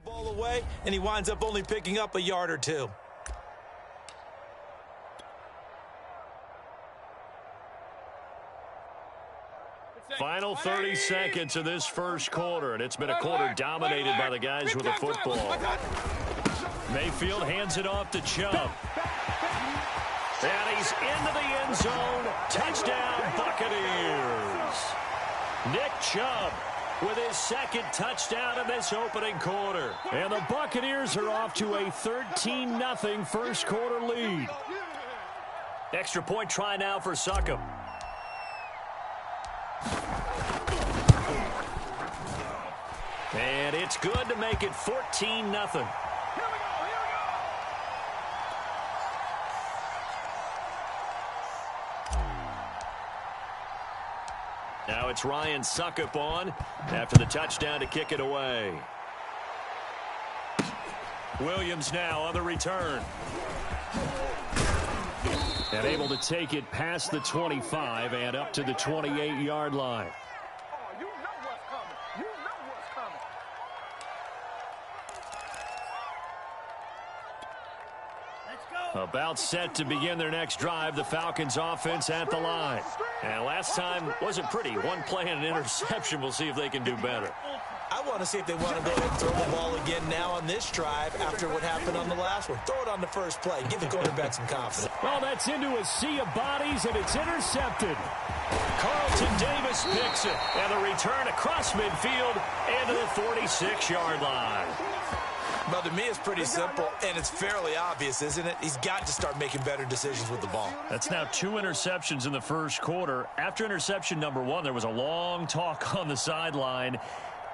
Ball away, and he winds up only picking up a yard or two. Final 30 seconds of this first quarter, and it's been a quarter dominated by the guys with the football. Mayfield hands it off to Chubb. And he's into the end zone. Touchdown, Buccaneers. Nick Chubb with his second touchdown in this opening quarter. And the Buccaneers are off to a 13-0 first quarter lead. Extra point try now for Succop. And it's good to make it 14-0. Now it's Ryan Succop on after the touchdown to kick it away. Williams now on the return. And able to take it past the 25 and up to the 28-yard line. About set to begin their next drive, the Falcons offense at the line. And last time wasn't pretty. One play and an interception. We'll see if they can do better. I want to see if they want to go ahead and throw the ball again now on this drive after what happened on the last one. Throw it on the first play. Give the quarterback some confidence. Well, that's into a sea of bodies, and it's intercepted. Carlton Davis picks it. And the return across midfield into the 46-yard line. Well, to me, it's pretty simple, and it's fairly obvious, isn't it? He's got to start making better decisions with the ball. That's now 2 interceptions in the first quarter. After interception number 1, there was a long talk on the sideline,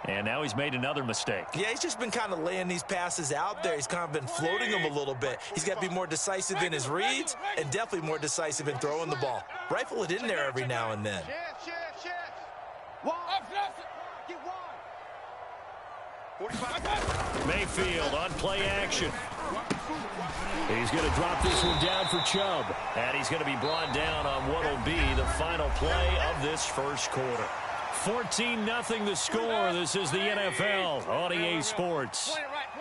and now he's made another mistake. Yeah, he's just been kind of laying these passes out there. He's kind of been floating them a little bit. He's got to be more decisive in his reads and definitely more decisive in throwing the ball. Rifle it in there every now and then. Mayfield on play action. He's going to drop this one down for Chubb. And he's going to be brought down on what will be the final play of this first quarter. 14-0 the score. This is the NFL on EA Sports. Point it right.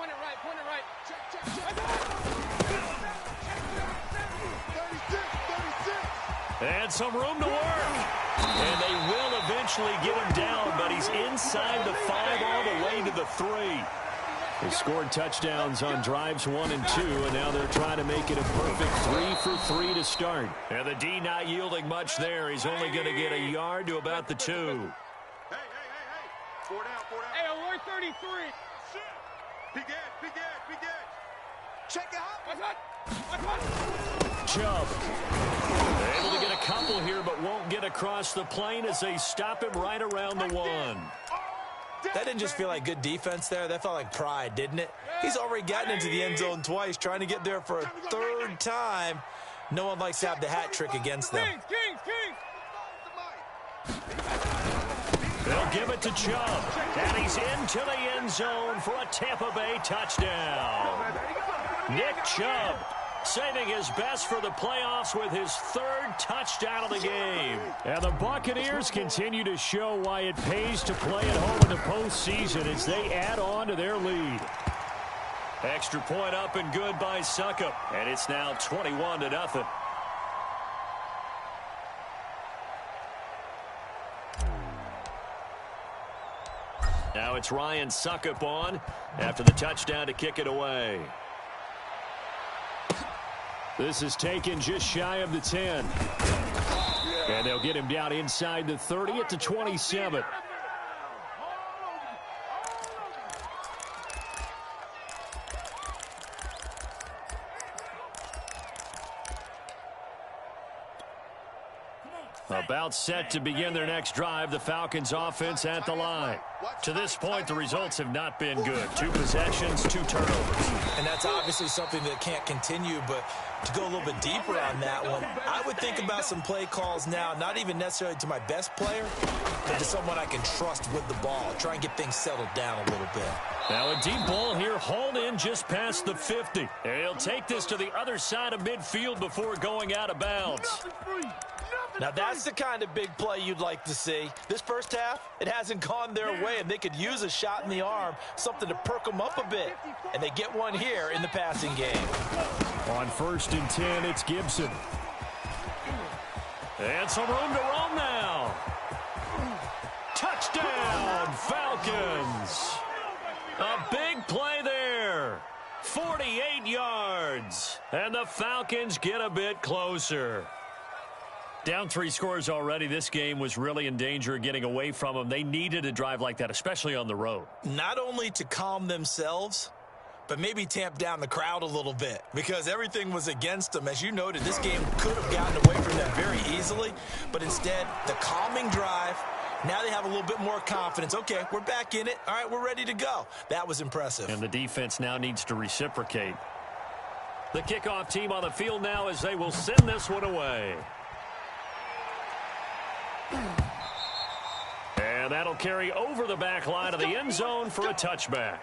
And some room to work. And they will eventually get him down, but he's inside the 5 all the way to the 3. They scored touchdowns on drives 1 and 2, and now they're trying to make it a perfect 3 for 3 to start. And the D not yielding much there. He's only going to get a yard to about the 2. Hey. 4 down. Hey, alert 33. Be good. Check it out. Chubb. Able to get a couple here, but won't get across the plane as they stop him right around the 1. That didn't just feel like good defense there. That felt like pride, didn't it? He's already gotten into the end zone twice, trying to get there for a 3rd time. No one likes to have the hat trick against them. They'll give it to Chubb. And he's into the end zone for a Tampa Bay touchdown. Nick Chubb saving his best for the playoffs with his 3rd touchdown of the game. And the Buccaneers continue to show why it pays to play at home in the postseason as they add on to their lead. Extra point up and good by Succop. And it's now 21-0. Now it's Ryan Succop on after the touchdown to kick it away. This is taken just shy of the 10. And they'll get him down inside the 30 at the 27. About set to begin their next drive, the Falcons offense at the line. To this point, the results have not been good. 2 possessions, 2 turnovers. And that's obviously something that can't continue, but to go a little bit deeper on that one, I would think about some play calls now, not even necessarily to my best player, but to someone I can trust with the ball. Try and get things settled down a little bit. Now a deep ball here, hauled in just past the 50. And he'll take this to the other side of midfield before going out of bounds. Now, that's the kind of big play you'd like to see. This first half, it hasn't gone their way, and they could use a shot in the arm, something to perk them up a bit. And they get one here in the passing game. On 1st and 10, it's Gibson. And some room to roam now. Touchdown, Falcons. A big play there. 48 yards. And the Falcons get a bit closer. Down 3 scores already. This game was really in danger of getting away from them. They needed a drive like that, especially on the road. Not only to calm themselves, but maybe tamp down the crowd a little bit because everything was against them. As you noted, this game could have gotten away from them very easily, but instead, the calming drive, now they have a little bit more confidence. Okay, we're back in it. All right, we're ready to go. That was impressive. And the defense now needs to reciprocate. The kickoff team on the field now as they will send this one away. And that'll carry over the back line of the end zone for a touchback.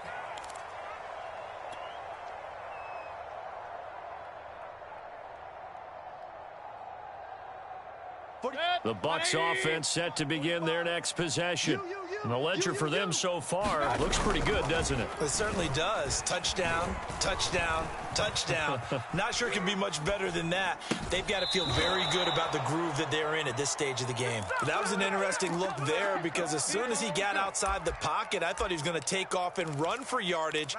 The Bucs offense set to begin their next possession. And the ledger for them so far looks pretty good, doesn't it? It certainly does. Touchdown, touchdown, touchdown. Not sure it can be much better than that. They've got to feel very good about the groove that they're in at this stage of the game. That was an interesting look there because as soon as he got outside the pocket, I thought he was going to take off and run for yardage.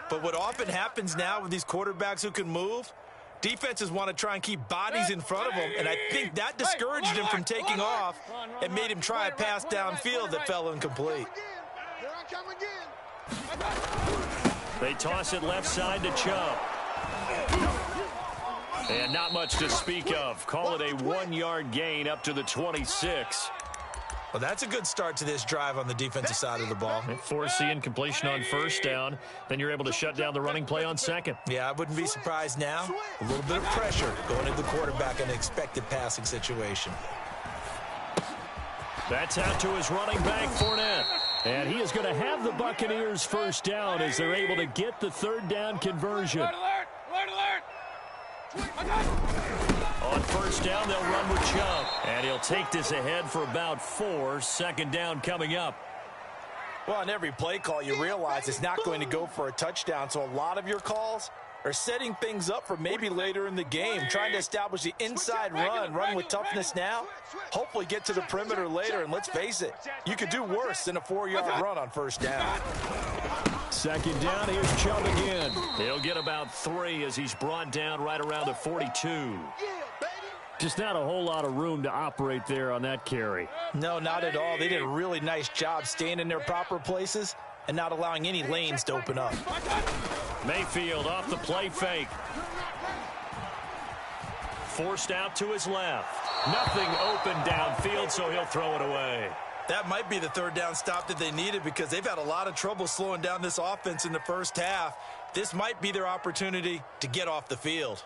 But what often happens now with these quarterbacks who can move, defenses want to try and keep bodies in front of him, and I think that discouraged him from taking off and made him try a pass downfield that fell incomplete. They toss it left side to Chubb. And not much to speak of. Call it a 1-yard gain up to the 26. Well, that's a good start to this drive on the defensive side of the ball. They force the incompletion on 1st down. Then you're able to shut down the running play on 2nd. Yeah, I wouldn't be surprised now. A little bit of pressure going into the quarterback in an expected passing situation. That's out to his running back, Fournette. And he is going to have the Buccaneers 1st down as they're able to get the 3rd down conversion. Alert, alert, alert. On 1st down, they'll run with Chubb. And he'll take this ahead for about 4. 2nd down coming up. Well, on every play call, you realize it's not going to go for a touchdown. So a lot of your calls are setting things up for maybe later in the game, trying to establish the inside run with toughness now, hopefully get to the perimeter later. And let's face it, you could do worse than a 4-yard run on 1st down. 2nd down, here's Chubb again. He'll get about 3 as he's brought down right around the 42. Just not a whole lot of room to operate there on that carry. No, not at all. They did a really nice job staying in their proper places and not allowing any lanes to open up. Mayfield off the play fake. Forced out to his left. Nothing open downfield, so he'll throw it away. That might be the 3rd down stop that they needed because they've had a lot of trouble slowing down this offense in the first half. This might be their opportunity to get off the field.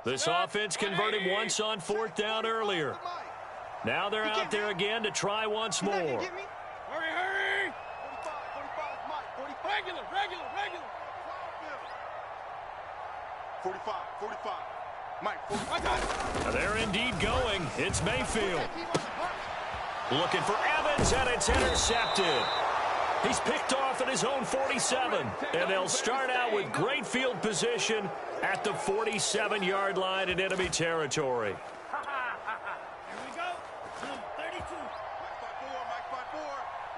This offense converted once on 4th down earlier. Now they're out there again to try once more. Hurry, hurry. 45, regular. 45. Mike, 45. They're indeed going. It's Mayfield. Looking for Evans, and it's intercepted. He's picked off at his own 47. And they'll start out with great field position at the 47-yard line in enemy territory. Here we go. 32.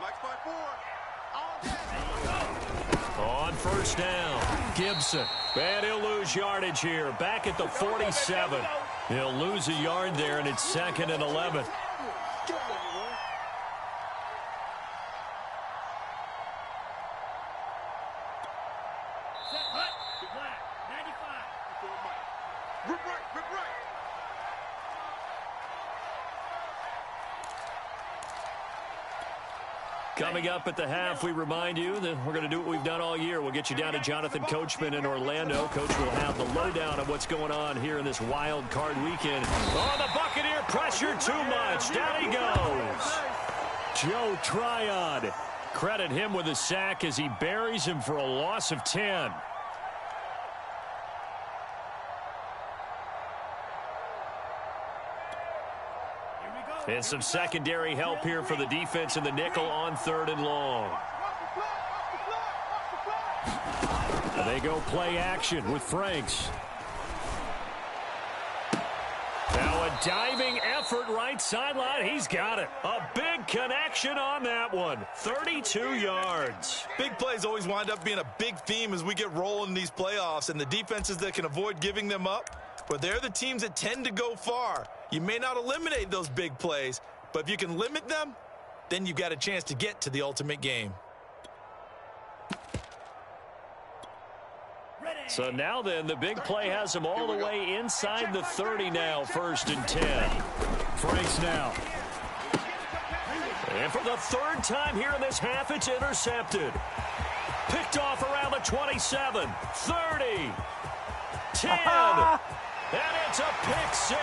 Mike 5-4. On 1st down, Gibson. And he'll lose yardage here. Back at the 47. He'll lose a yard there, and it's 2nd and 11. Coming up at the half, we remind you that we're going to do what we've done all year. We'll get you down to Jonathan Coachman in Orlando. Coach will have the lowdown of what's going on here in this wild card weekend. Oh, the Buccaneer pressure too much. Down he goes. Joe Tryon. Credit him with a sack as he buries him for a loss of 10. And some secondary help here for the defense in the nickel on 3rd and long. They go play action with Franks. Now a diving effort right sideline. He's got it. A big connection on that one. 32 yards. Big plays always wind up being a big theme as we get rolling in these playoffs, and the defenses that can avoid giving them up, well, they're the teams that tend to go far. You may not eliminate those big plays, but if you can limit them, then you've got a chance to get to the ultimate game. So now then, the big play has them all the way inside the 30 now, 1st and 10. Franks now. And for the 3rd time here in this half, it's intercepted. Picked off around the 27, 30, 10. And it's a pick 6.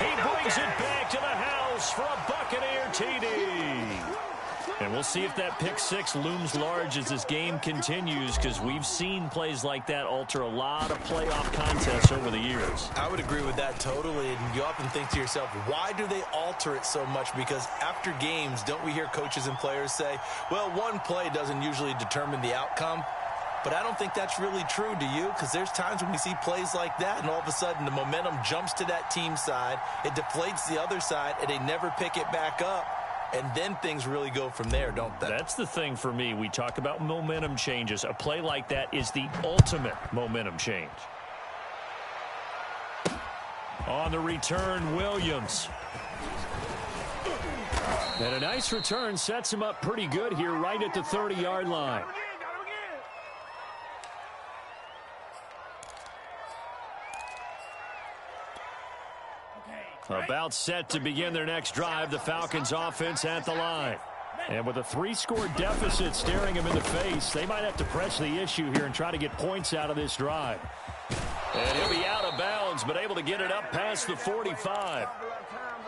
He brings it back to the house for a Buccaneer TD. And we'll see if that pick 6 looms large as this game continues, because we've seen plays like that alter a lot of playoff contests over the years. I would agree with that totally, and you often think to yourself, why do they alter it so much? Because after games, don't we hear coaches and players say, well, one play doesn't usually determine the outcome? But I don't think that's really true, do you? Because there's times when we see plays like that, and all of a sudden the momentum jumps to that team side, it deflates the other side, and they never pick it back up. And then things really go from there, don't they? That's the thing for me. We talk about momentum changes. A play like that is the ultimate momentum change. On the return, Williams. And a nice return sets him up pretty good here right at the 30-yard line. About set to begin their next drive, the Falcons offense at the line. And with a 3-score deficit staring him in the face, they might have to press the issue here and try to get points out of this drive. And he'll be out of bounds, but able to get it up past the 45.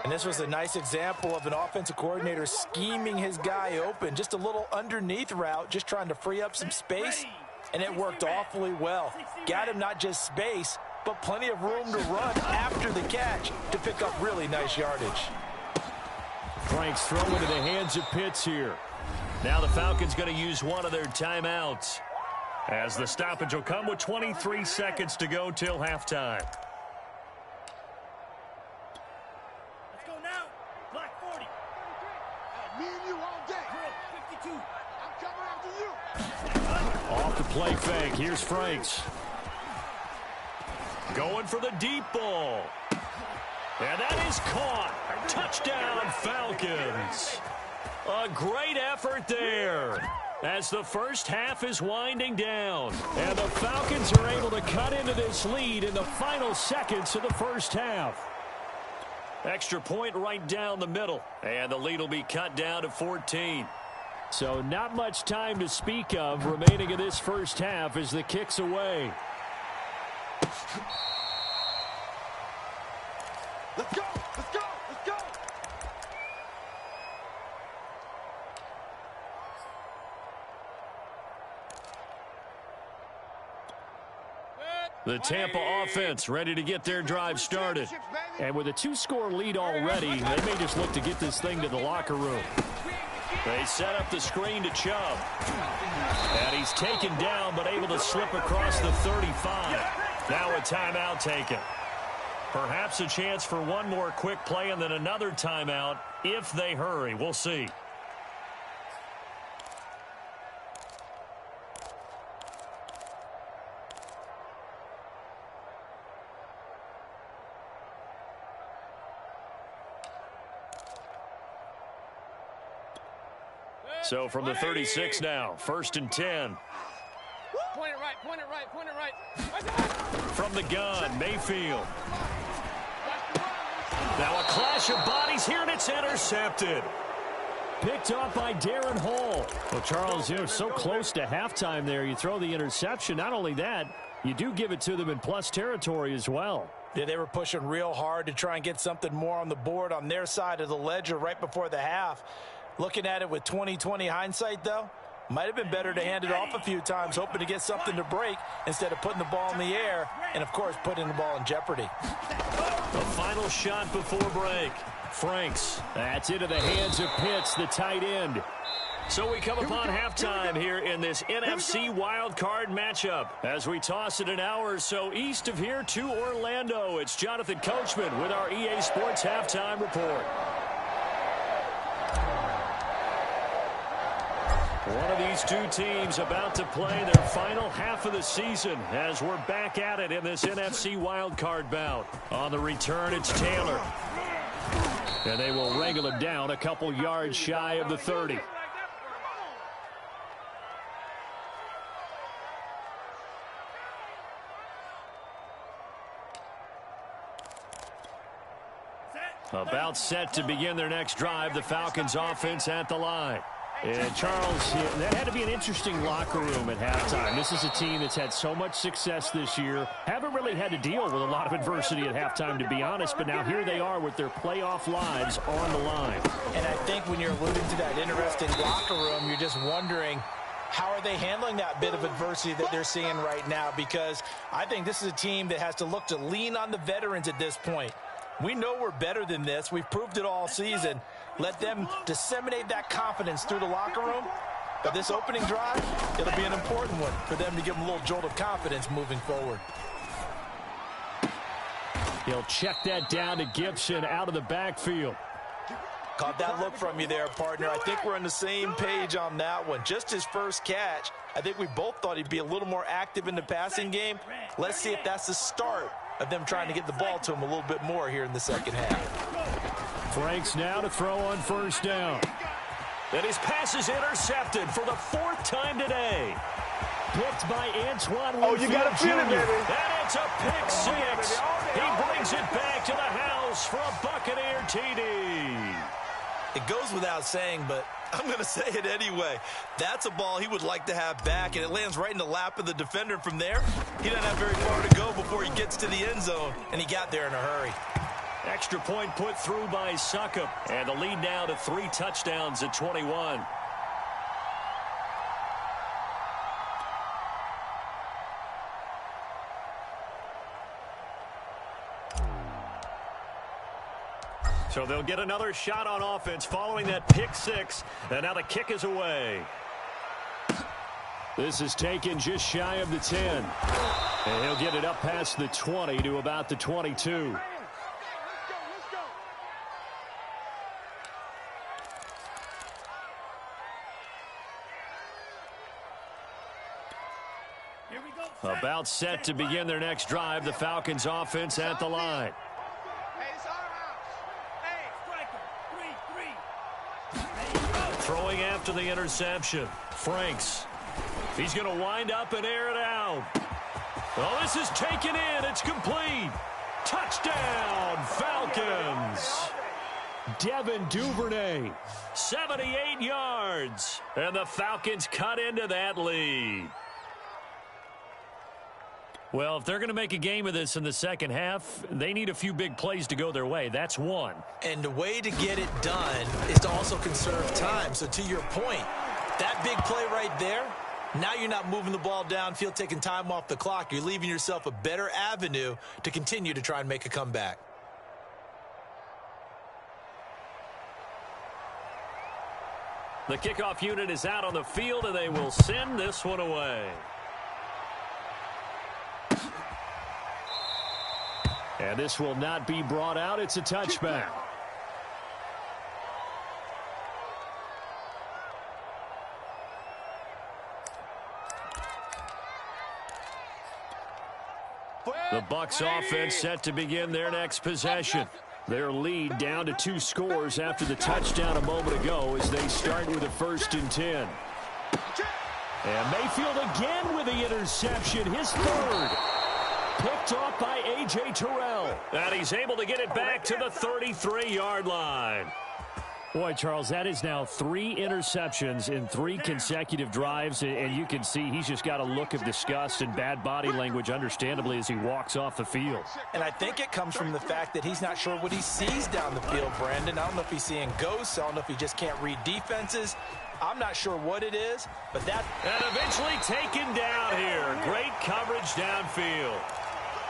And this was a nice example of an offensive coordinator scheming his guy open. Just a little underneath route, just trying to free up some space. And it worked awfully well. Got him not just space, but plenty of room to run after the catch to pick up really nice yardage. Franks throw into the hands of Pitts here. Now the Falcons going to use one of their timeouts, as the stoppage will come with 23 seconds to go till halftime. Let's go now. Black 40. Me and you all day. 52. I'm coming after you. Off the play fake. Here's Franks. Going for the deep ball. And that is caught. Touchdown, Falcons. A great effort there as the first half is winding down. And the Falcons are able to cut into this lead in the final seconds of the first half. Extra point right down the middle. And the lead will be cut down to 14. So not much time to speak of remaining in this first half as the kick's away. Let's go. Let's go. Let's go. The Tampa offense ready to get their drive started. And with a 2-score lead already, they may just look to get this thing to the locker room. They set up the screen to Chubb. And he's taken down, but able to slip across the 35. Now a timeout taken. Perhaps a chance for one more quick play and then another timeout if they hurry. We'll see. So from the 36 now, 1st and 10. Point it right, point it right, point it right. From the gun, Mayfield. Now a clash of bodies here, and it's intercepted. Picked up by Darren Hall. Well, Charles, you're so close to halftime there. You throw the interception. Not only that, you do give it to them in plus territory as well. Yeah, they were pushing real hard to try and get something more on the board on their side of the ledger right before the half. Looking at it with 20/20 hindsight, though, might have been better to hand it off a few times, hoping to get something to break instead of putting the ball in the air and, of course, putting the ball in jeopardy. The final shot before break. Franks. That's into the hands of Pitts, the tight end. So we come upon halftime here in this NFC wildcard matchup. As we toss it an hour or so east of here to Orlando, it's Jonathan Coachman with our EA Sports Halftime Report. One of these two teams about to play their final half of the season as we're back at it in this NFC wildcard bout. On the return, it's Taylor. And they will wrangle him down a couple yards shy of the 30. About set to begin their next drive, the Falcons offense at the line. And Charles, that had to be an interesting locker room at halftime. This is a team that's had so much success this year. Haven't really had to deal with a lot of adversity at halftime, to be honest. But now here they are with their playoff lives on the line. And I think when you're alluding to that interesting locker room, you're just wondering, how are they handling that bit of adversity that they're seeing right now? Because I think this is a team that has to look to lean on the veterans at this point. We know we're better than this. We've proved it all season. Let them disseminate that confidence through the locker room. But this opening drive, it'll be an important one for them to give them a little jolt of confidence moving forward. He'll check that down to Gibson out of the backfield. Caught that look from you there, partner. I think we're on the same page on that one. Just his first catch. I think we both thought he'd be a little more active in the passing game. Let's see if that's the start of them trying to get the ball to him a little bit more here in the second half. Franks now to throw on first down. And his pass is intercepted for the fourth time today. Picked by Antoine Winfield. Oh, you got to feel it, baby. And it's a pick six. He brings it back to the house for a Buccaneer TD. It goes without saying, but I'm going to say it anyway. That's a ball he would like to have back, and it lands right in the lap of the defender. From there, he doesn't have very far to go before he gets to the end zone, and he got there in a hurry. Extra point put through by Succop, and the lead now to 3 touchdowns at 21. So they'll get another shot on offense following that pick six, and now the kick is away. This is taken just shy of the 10. And he'll get it up past the 20 to about the 22. About set to begin their next drive, the Falcons offense at the line. Throwing after the interception. Franks. He's going to wind up and air it out. Oh, this is taken in. It's complete. Touchdown, Falcons. Devin Duvernay. 78 yards. And the Falcons cut into that lead. Well, if they're going to make a game of this in the second half, they need a few big plays to go their way. That's one. And the way to get it done is to also conserve time. So to your point, that big play right there, now you're not moving the ball downfield, taking time off the clock. You're leaving yourself a better avenue to continue to try and make a comeback. The kickoff unit is out on the field, and they will send this one away. And this will not be brought out. It's a touchback. The Bucs offense set to begin their next possession. Their lead down to 2 scores after the touchdown a moment ago as they start with a 1st and 10. And Mayfield again with the interception, his 3rd. Picked off by A.J. Terrell. And he's able to get it back to the 33-yard line. Boy, Charles, that is now 3 interceptions in 3 consecutive drives, and you can see he's just got a look of disgust and bad body language, understandably, as he walks off the field. And I think it comes from the fact that he's not sure what he sees down the field, Brandon. I don't know if he's seeing ghosts. I don't know if he just can't read defenses. I'm not sure what it is, but that... And eventually taken down here. Great coverage downfield.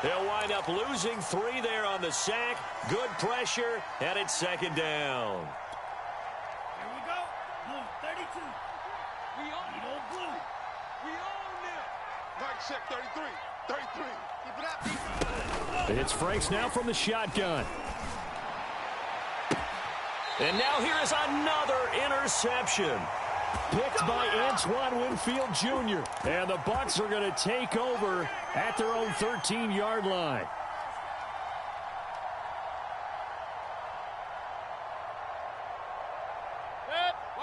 They'll wind up losing 3 there on the sack. Good pressure, and it's second down. Here we go. Blue, 32. We own it. Blue. We own it. Mike check 33. 33. Keep it up. It's Franks now from the shotgun. And now here is another interception. Picked by Antoine Winfield Jr. And the Bucs are going to take over at their own 13-yard line.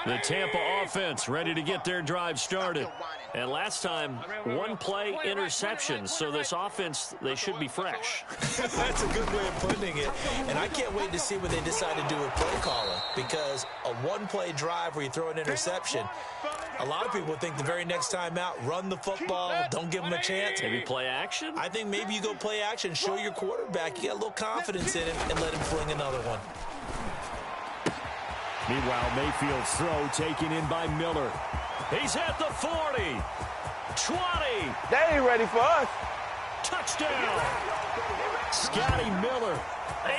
The Tampa offense ready to get their drive started. And last time, 1 play interception. So this offense, they should be fresh. That's a good way of putting it. And I can't wait to see what they decide to do with play calling. Because a 1-play drive where you throw an interception, a lot of people think the very next time out, run the football, don't give them a chance. Maybe play action? I think maybe you go play action, show your quarterback you got a little confidence in him, and let him fling another one. Meanwhile, Mayfield's throw taken in by Miller. He's at the 40. 20. They ain't ready for us. Touchdown. Scotty Miller,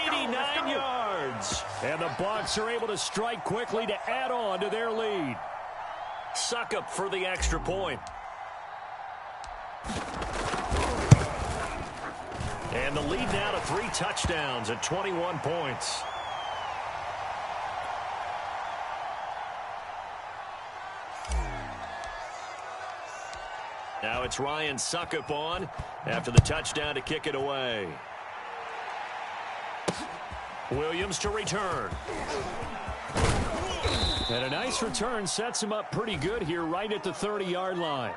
89 yards. And the Bucs are able to strike quickly to add on to their lead. Suckup for the extra point. And the lead now to 3 touchdowns at 21 points. Now it's Ryan Suckup on after the touchdown to kick it away. Williams to return. And a nice return sets him up pretty good here right at the 30-yard line.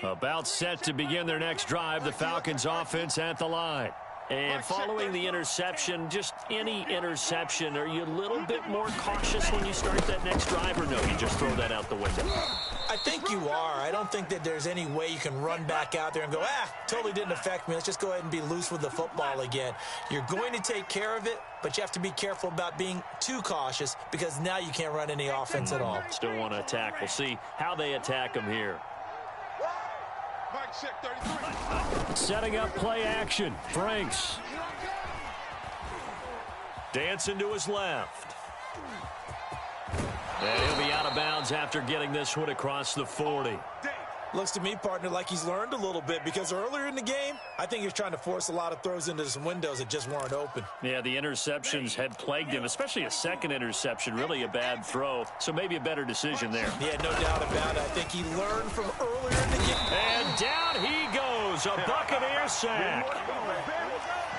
About set to begin their next drive, the Falcons offense at the line. And following the interception, just any interception, are you a little bit more cautious when you start that next drive, or no, you just throw that out the window? I think you are. I don't think that there's any way you can run back out there and go, totally didn't affect me. Let's just go ahead and be loose with the football again. You're going to take care of it, but you have to be careful about being too cautious because now you can't run any offense at all. Still want to attack. We'll see how they attack them here. Mike check 33. Setting up play action. Franks. Dancing to his left. And he'll be out of bounds after getting this one across the 40. Looks to me, partner, like he's learned a little bit because earlier in the game, I think he was trying to force a lot of throws into some windows that just weren't open. Yeah, the interceptions had plagued him, especially a second interception, really a bad throw. So maybe a better decision there. Yeah, no doubt about it. I think he learned from earlier in the game. And down he goes, a Buccaneer sack.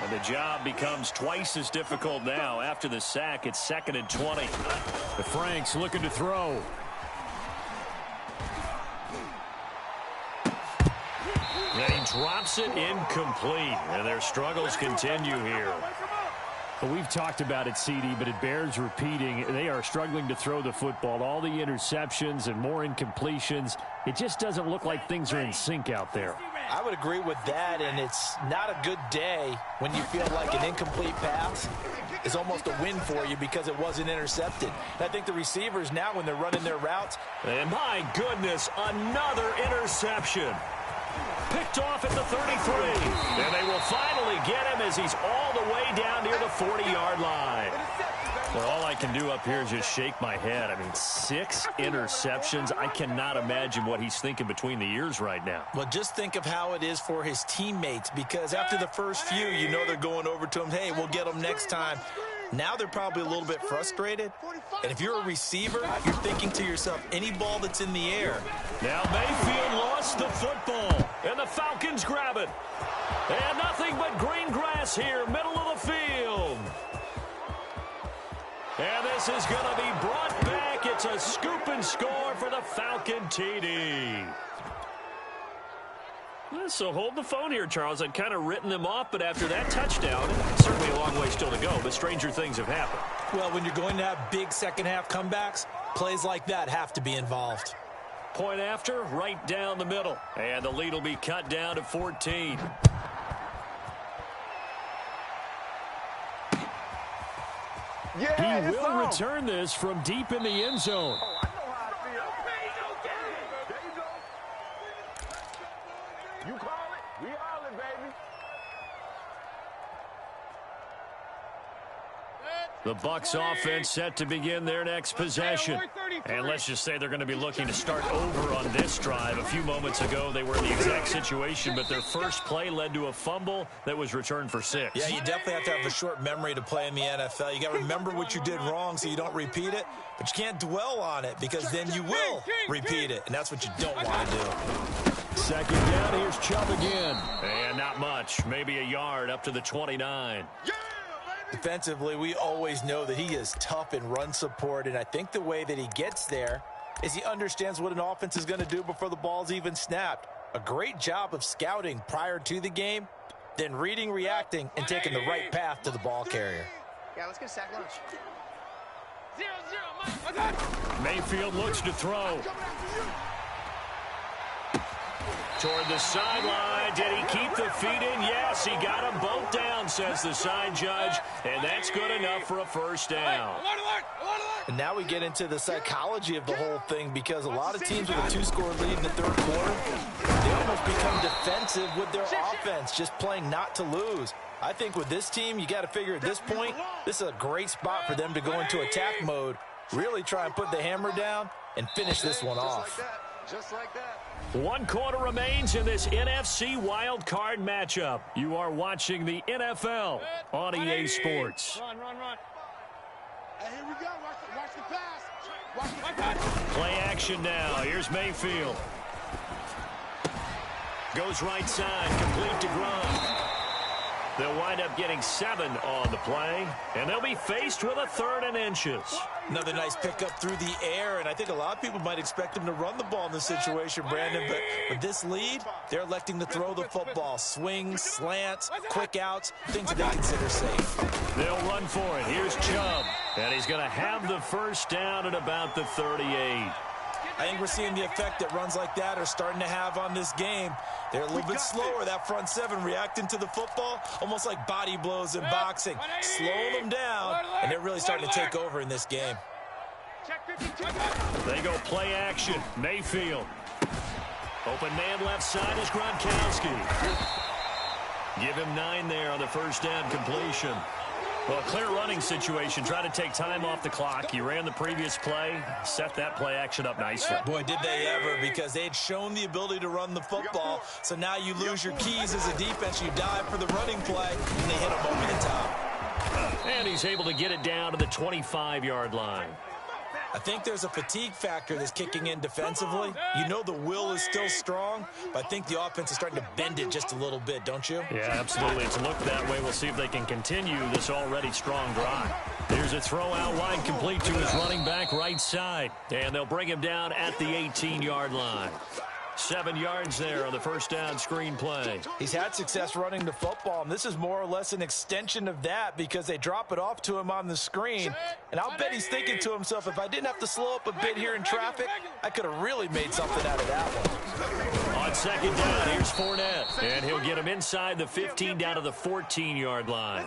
And the job becomes twice as difficult now. After the sack, it's 2nd and 20. The Franks looking to throw. And he drops it incomplete. And their struggles continue here. Well, we've talked about it, CD, but it bears repeating. They are struggling to throw the football. All the interceptions and more incompletions. It just doesn't look like things are in sync out there. I would agree with that, and it's not a good day when you feel like an incomplete pass is almost a win for you because it wasn't intercepted. And I think the receivers now, when they're running their routes. And my goodness, another interception. Picked off at the 33. And they will finally get him as he's all the way down near the 40-yard line. Well, all I can do up here is just shake my head. I mean, 6 interceptions. I cannot imagine what he's thinking between the ears right now. Well, just think of how it is for his teammates, because after the first few, you know they're going over to him, hey, we'll get them next time. Now they're probably a little bit frustrated. And if you're a receiver, you're thinking to yourself, any ball that's in the air. Now Mayfield lost the football, and the Falcons grab it. And nothing but green grass here, middle of the field. And this is going to be brought back. It's a scoop and score for the Falcon TD. So hold the phone here, Charles. I'd kind of written them off, but after that touchdown, certainly a long way still to go, but stranger things have happened. Well, when you're going to have big second-half comebacks, plays like that have to be involved. Point after, right down the middle. And the lead will be cut down to 14. He will return this from deep in the end zone. Oh, I know how I feel. There you go. You call it, we all it, baby. The Bucs offense set to begin their next possession. And let's just say they're going to be looking to start over on this drive. A few moments ago, they were in the exact situation, but their first play led to a fumble that was returned for 6. Yeah, you definitely have to have a short memory to play in the NFL. You got to remember what you did wrong so you don't repeat it, but you can't dwell on it because then you will repeat it, and that's what you don't want to do. Second down, here's Chubb again. And not much, maybe a yard up to the 29. Defensively, we always know that he is tough in run support, and I think the way that he gets there is he understands what an offense is going to do before the ball's even snapped. A great job of scouting prior to the game, then reading, reacting, and taking the right path to the ball carrier. Yeah, let's get a sack lunch. 0-0, Mike. Mayfield looks to throw. Toward the sideline. Did he keep the feet in? Yes, he got them both down, says the side judge. And that's good enough for a first down. And now we get into the psychology of the whole thing because a lot of teams with a 2-score lead in the third quarter, they almost become defensive with their offense, just playing not to lose. I think with this team, you got to figure at this point, this is a great spot for them to go into attack mode, really try and put the hammer down and finish this one off. Just like that. 1 quarter remains in this NFC wild card matchup. You are watching the NFL on EA Sports. Run. Hey, here we go. Watch the pass. Watch the pass. Play action now. Here's Mayfield. Goes right side, complete to Gronk. They'll wind up getting 7 on the play, and they'll be faced with a 3rd and inches. Another nice pickup through the air, and I think a lot of people might expect him to run the ball in this situation, Brandon, but with this lead, they're electing to throw the football. Swings, slants, quick outs, things that they consider safe. They'll run for it. Here's Chubb, and he's going to have the first down at about the 38. I think we're seeing the effect that runs like that are starting to have on this game. They're a little bit slower, that front 7, reacting to the football, almost like body blows in boxing, slowing them down, and they're really starting to take over in this game. They go play action. Mayfield. Open man left side is Gronkowski. Give him 9 there on the first down completion. Well, clear running situation. Try to take time off the clock. He ran the previous play, set that play action up nicely. Boy, did they ever, because they had shown the ability to run the football. So now you lose your keys as a defense. You dive for the running play, and they hit him over the top. And he's able to get it down to the 25-yard line. I think there's a fatigue factor that's kicking in defensively. You know the will is still strong, but I think the offense is starting to bend it just a little bit, don't you? Yeah, absolutely. It's looked that way. We'll see if they can continue this already strong drive. Here's a throw out wide, complete to his running back right side. And they'll bring him down at the 18-yard line. 7 yards there on the first down screen play. He's had success running the football, and this is more or less an extension of that because they drop it off to him on the screen. And I'll bet he's thinking to himself, if I didn't have to slow up a bit here in traffic, I could have really made something out of that one. On second down, here's Fournette. And he'll get him inside the 15 down to the 14-yard line.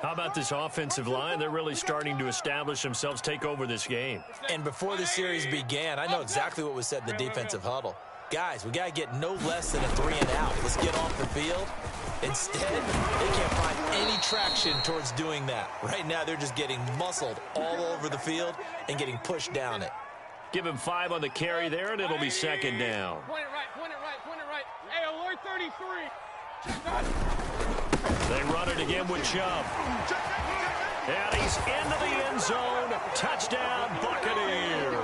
How about this offensive line? They're really starting to establish themselves, take over this game. And before the series began, I know exactly what was said in the defensive huddle. Guys, we got to get no less than a 3 and out. Let's get off the field. Instead, they can't find any traction towards doing that. Right now, they're just getting muscled all over the field and getting pushed down it. Give him 5 on the carry there, and it'll be second down. Point it right. Hey, alert 33. They run it again with Chubb. And he's into the end zone. Touchdown, Buccaneers.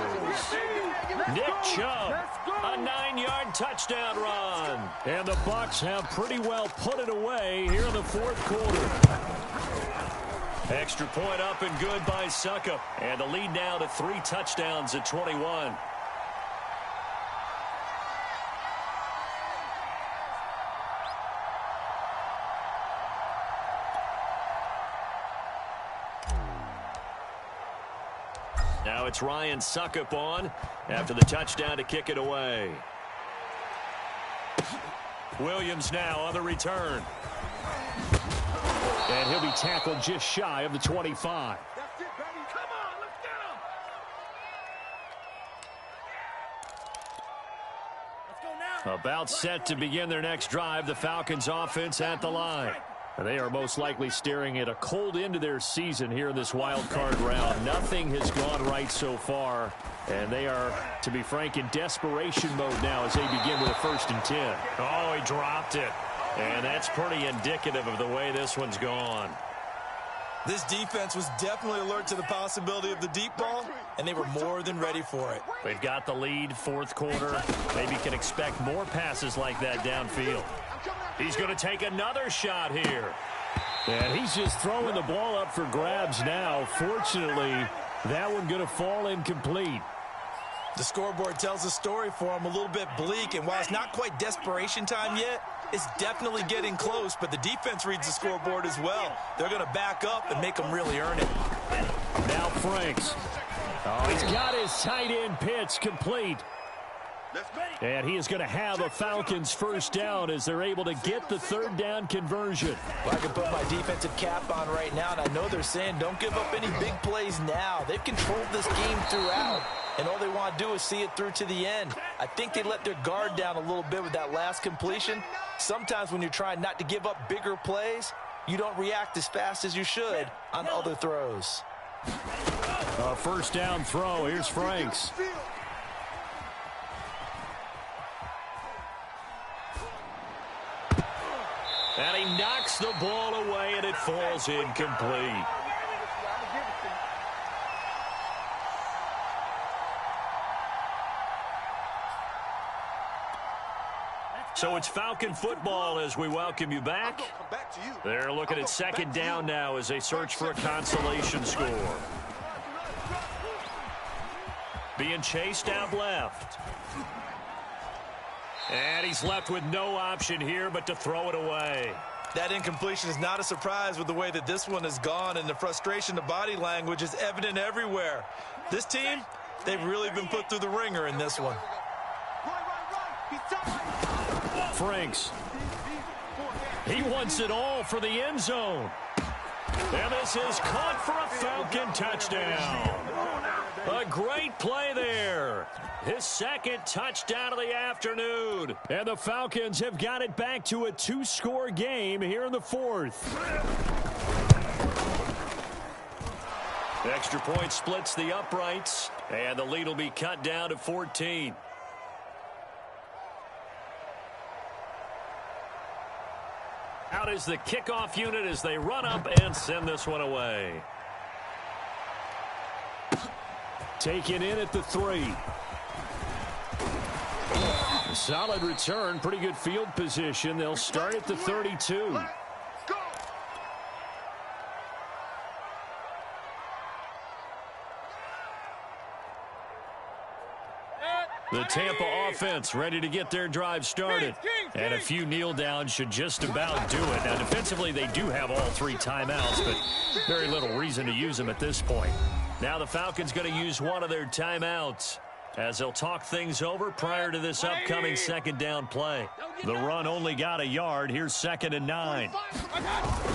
Nick Chubb, a 9-yard touchdown run. And the Bucs have pretty well put it away here in the fourth quarter. Extra point up and good by Succop. And the lead now to 3 touchdowns at 21. Now it's Ryan Succop on after the touchdown to kick it away. Williams now on the return. And he'll be tackled just shy of the 25. About set to begin their next drive, the Falcons offense at the line. And they are most likely staring at a cold end to their season here in this wild card round. Nothing has gone right so far. And they are, to be frank, in desperation mode now as they begin with a 1st and 10. Oh, he dropped it. And that's pretty indicative of the way this one's gone. This defense was definitely alert to the possibility of the deep ball, and they were more than ready for it. They've got the lead, 4th quarter. Maybe can expect more passes like that downfield. He's going to take another shot here. And he's just throwing the ball up for grabs now. Fortunately, that one going to fall incomplete. The scoreboard tells a story for him, a little bit bleak, and while it's not quite desperation time yet, it's definitely getting close, but the defense reads the scoreboard as well. They're going to back up and make them really earn it. Now Franks. Oh, he's got his tight end pitch complete. And he is going to have a Falcons 1st down as they're able to get the 3rd down conversion. Well, I can put my defensive cap on right now, and I know they're saying don't give up any big plays now. They've controlled this game throughout, and all they want to do is see it through to the end. I think they let their guard down a little bit with that last completion. Sometimes when you're trying not to give up bigger plays, you don't react as fast as you should on other throws. A 1st down throw. Here's Franks. And he knocks the ball away, and it falls incomplete. So it's Falcon football as we welcome you back. They're looking at 2nd down now as they search for a consolation score. Being chased out left. And he's left with no option here but to throw it away. That incompletion is not a surprise with the way that this one has gone, and the frustration, the body language is evident everywhere. This team, they've really been put through the ringer in this one. Franks. He wants it all for the end zone. And this is caught for a Falcon touchdown. A great play there. His 2nd touchdown of the afternoon. And the Falcons have got it back to a 2-score game here in the 4th. Extra point splits the uprights, and the lead will be cut down to 14. Out is the kickoff unit as they run up and send this one away. Taken in at the 3. Solid return, pretty good field position. They'll start at the 32. The Tampa offense ready to get their drive started. And a few kneel downs should just about do it. Now, defensively, they do have all 3 timeouts, but very little reason to use them at this point. Now the Falcons going to use one of their timeouts as they'll talk things over prior to this upcoming 2nd down play. The run only got a yard. Here's 2nd and 9.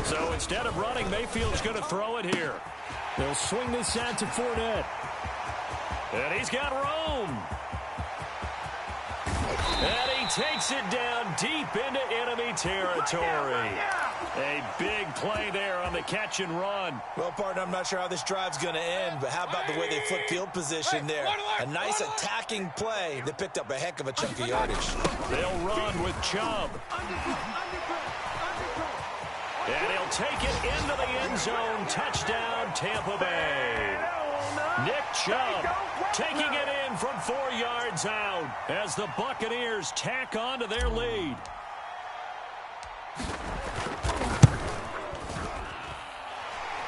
So instead of running, Mayfield's going to throw it here. They'll swing this out to Fournette. And he's got room. And he takes it down deep into enemy territory. A big play there on the catch and run. Well, partner, I'm not sure how this drive's going to end, but how about the way they flip field position there? A nice attacking play that picked up a heck of a chunk of yardage. They'll run with Chubb. And he'll take it into the end zone. Touchdown, Tampa Bay. Nick Chubb taking it in from 4 yards out as the Buccaneers tack on to their lead.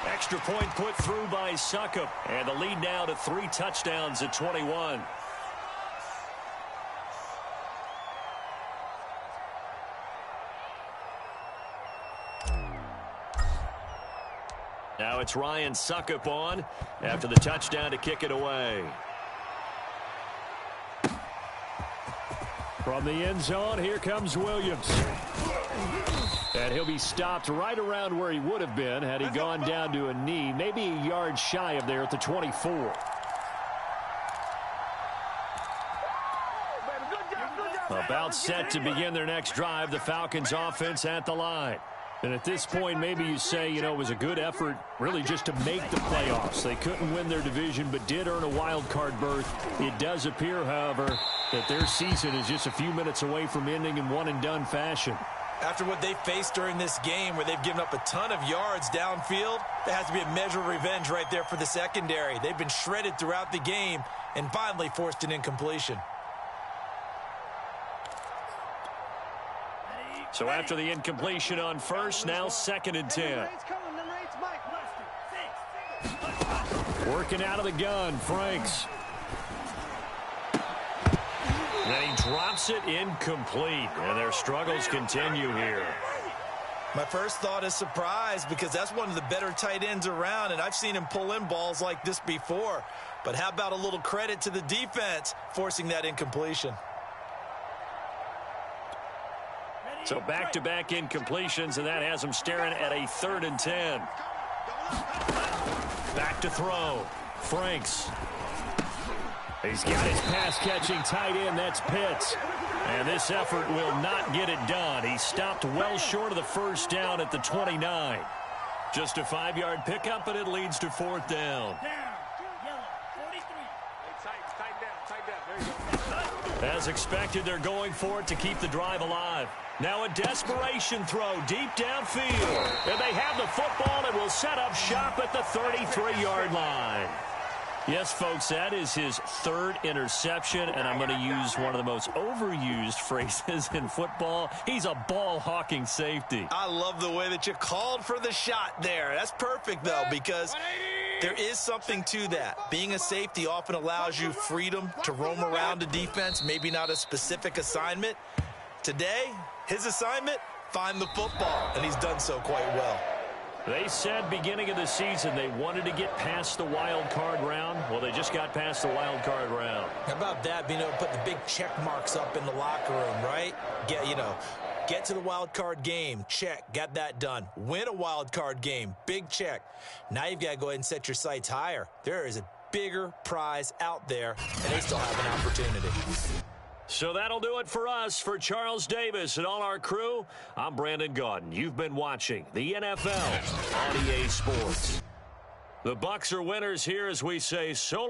Extra point put through by Succop, and the lead now to 3 touchdowns at 21. Now it's Ryan Succop on after the touchdown to kick it away. From the end zone, here comes Williams. And he'll be stopped right around where he would have been had he gone down to a knee, maybe a yard shy of there at the 24. About set to begin their next drive, the Falcons offense at the line. And at this point, maybe you say, you know, it was a good effort really just to make the playoffs. They couldn't win their division but did earn a wild card berth. It does appear, however, that their season is just a few minutes away from ending in one-and-done fashion. After what they faced during this game where they've given up a ton of yards downfield, there has to be a measure of revenge right there for the secondary. They've been shredded throughout the game and finally forced an incompletion. So after the incompletion on first, now 2nd and 10. Working out of the gun, Franks. Then he drops it incomplete, and their struggles continue here. My first thought is surprise because that's one of the better tight ends around, and I've seen him pull in balls like this before. But how about a little credit to the defense forcing that incompletion? So back-to-back incompletions, and that has him staring at a 3rd and 10. Back to throw. Franks. He's got his pass-catching tight end. That's Pitts. And this effort will not get it done. He stopped well short of the first down at the 29. Just a 5-yard pickup, and it leads to 4th down. As expected, they're going for it to keep the drive alive. Now a desperation throw deep downfield. And they have the football and will set up shop at the 33-yard line. Yes, folks, that is his 3rd interception, and I'm going to use one of the most overused phrases in football. He's a ball-hawking safety. I love the way that you called for the shot there. That's perfect, though, because there is something to that. Being a safety often allows you freedom to roam around a defense, maybe not a specific assignment. Today, his assignment, find the football, and he's done so quite well. They said beginning of the season they wanted to get past the wild card round. Well, they just got past the wild card round. How about that, being able to put the big check marks up in the locker room, right? Get to the wild card game, check, got that done. Win a wild card game, big check. Now you've got to go ahead and set your sights higher. There is a bigger prize out there, and they still have an opportunity. So that'll do it for us. For Charles Davis and all our crew, I'm Brandon Gaudin. You've been watching the NFL on EA Sports. The Bucs are winners here as we say so.